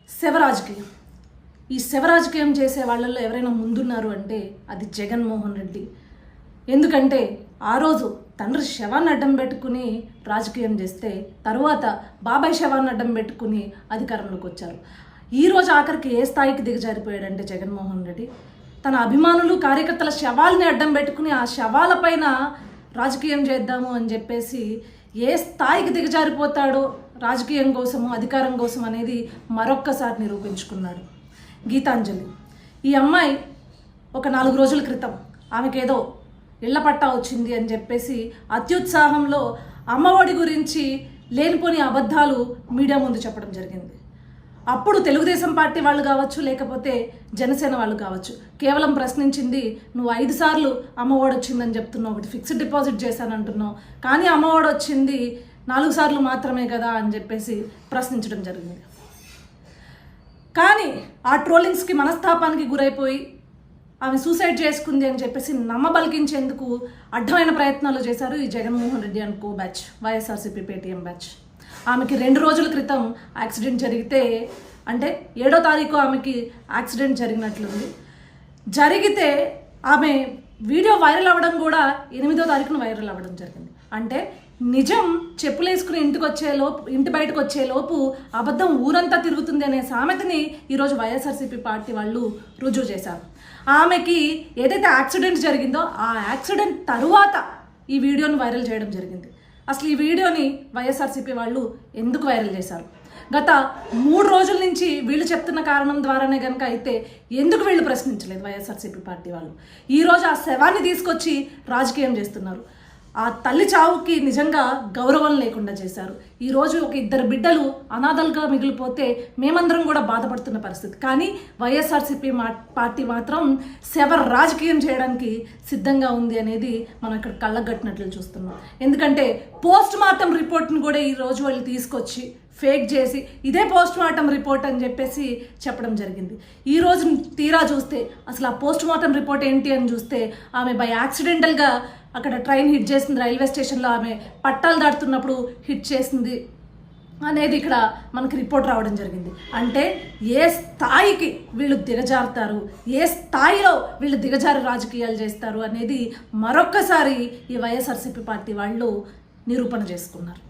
శవ రాజకీయం. ఈ శవ రాజకీయం చేసే వాళ్ళల్లో ఎవరైనా ముందున్నారు అంటే అది జగన్మోహన్ రెడ్డి. ఎందుకంటే ఆ రోజు తండ్రి శవాన్ని అడ్డం పెట్టుకుని రాజకీయం చేస్తే తరువాత బాబాయ్ శవాన్ని అడ్డం పెట్టుకుని అధికారంలోకి వచ్చారు. ఈరోజు ఆఖరికి ఏ స్థాయికి దిగజారిపోయాడంటే జగన్మోహన్ రెడ్డి తన అభిమానులు కార్యకర్తల శవాల్ని అడ్డం పెట్టుకుని ఆ శవాలపైన రాజకీయం చేద్దాము అని చెప్పేసి ఏ స్థాయికి దిగజారిపోతాడో రాజకీయం కోసము అధికారం కోసం అనేది మరొక్కసారి నిరూపించుకున్నాడు. గీతాంజలి ఈ అమ్మాయి ఒక 4 రోజుల క్రితం ఆమెకేదో ఇళ్ల పట్టా వచ్చింది అని చెప్పేసి అత్యుత్సాహంలో అమ్మఒడి గురించి లేనిపోని అబద్ధాలు మీడియా ముందు చెప్పడం జరిగింది. అప్పుడు తెలుగుదేశం పార్టీ వాళ్ళు కావచ్చు, లేకపోతే జనసేన వాళ్ళు కావచ్చు, కేవలం ప్రశ్నించింది నువ్వు 5 సార్లు అమ్మఒడి వచ్చిందని చెప్తున్నావు, ఒకటి ఫిక్స్డ్ డిపాజిట్ చేశానంటున్నావు, కానీ అమ్మఒడి వచ్చింది 4 సార్లు మాత్రమే కదా అని చెప్పేసి ప్రశ్నించడం జరిగింది. కానీ ఆ ట్రోలింగ్స్కి మనస్తాపానికి గురైపోయి ఆమె సూసైడ్ చేసుకుంది అని చెప్పేసి నమ్మబలికించేందుకు అడ్డమైన ప్రయత్నాలు చేశారు ఈ Jaganmohan Reddy and co batch, YSRCP Paytm batch. ఆమెకి 2 రోజుల క్రితం యాక్సిడెంట్ జరిగితే, అంటే 7వ తారీఖు ఆమెకి యాక్సిడెంట్ జరిగినట్లుంది. జరిగితే ఆమె వీడియో వైరల్ అవ్వడం కూడా 8వ తారీఖున వైరల్ అవ్వడం జరిగింది. అంటే నిజం చెప్పులేసుకుని ఇంటి బయటకు వచ్చేలోపు అబద్ధం ఊరంతా తిరుగుతుంది అనే సామెతని ఈరోజు వైఎస్ఆర్సీపీ పార్టీ వాళ్ళు రుజువు చేశారు. ఆమెకి ఏదైతే యాక్సిడెంట్ జరిగిందో ఆ యాక్సిడెంట్ తరువాత ఈ వీడియోని వైరల్ చేయడం జరిగింది. అసలు ఈ వీడియోని వైఎస్ఆర్సీపీ వాళ్ళు ఎందుకు వైరల్ చేశారు? గత 3 రోజుల నుంచి వీళ్ళు చెప్తున్న కారణం ద్వారానే కనుక అయితే ఎందుకు వీళ్ళు ప్రశ్నించలేదు వైఎస్ఆర్సీపీ పార్టీ వాళ్ళు? ఈరోజు ఆ శవాన్ని తీసుకొచ్చి రాజకీయం చేస్తున్నారు. ఆ తల్లి చావుకి నిజంగా గౌరవం లేకుండా చేశారు. ఈరోజు ఒక 2 బిడ్డలు అనాథలుగా మిగిలిపోతే మేమందరం కూడా బాధపడుతున్న పరిస్థితి. కానీ వైఎస్ఆర్సీపీ పార్టీ మాత్రం శవ రాజకీయం చేయడానికి సిద్ధంగా ఉంది అనేది మనం ఇక్కడ కళ్ళగట్టినట్లు చూస్తున్నాం. ఎందుకంటే పోస్ట్ మార్టం రిపోర్ట్ని కూడా ఈరోజు వాళ్ళు తీసుకొచ్చి ఫేక్ చేసి ఇదే పోస్ట్ మార్టం రిపోర్ట్ అని చెప్పేసి చెప్పడం జరిగింది. ఈరోజు తీరా చూస్తే అసలు ఆ పోస్ట్ మార్టం రిపోర్ట్ ఏంటి అని చూస్తే ఆమె బై యాక్సిడెంటల్గా అక్కడ ట్రైన్ హిట్ చేసింది, రైల్వే స్టేషన్లో ఆమె పట్టాలు దాటుతున్నప్పుడు హిట్ చేసింది అనేది ఇక్కడ మనకి రిపోర్ట్ రావడం జరిగింది. అంటే ఏ స్థాయికి వీళ్ళు దిగజారుతారు, ఏ స్థాయిలో వీళ్ళు దిగజారు రాజకీయాలు చేస్తారు అనేది మరొక్కసారి ఈ వైఎస్ఆర్సీపీ పార్టీ వాళ్ళు నిరూపణ చేసుకున్నారు.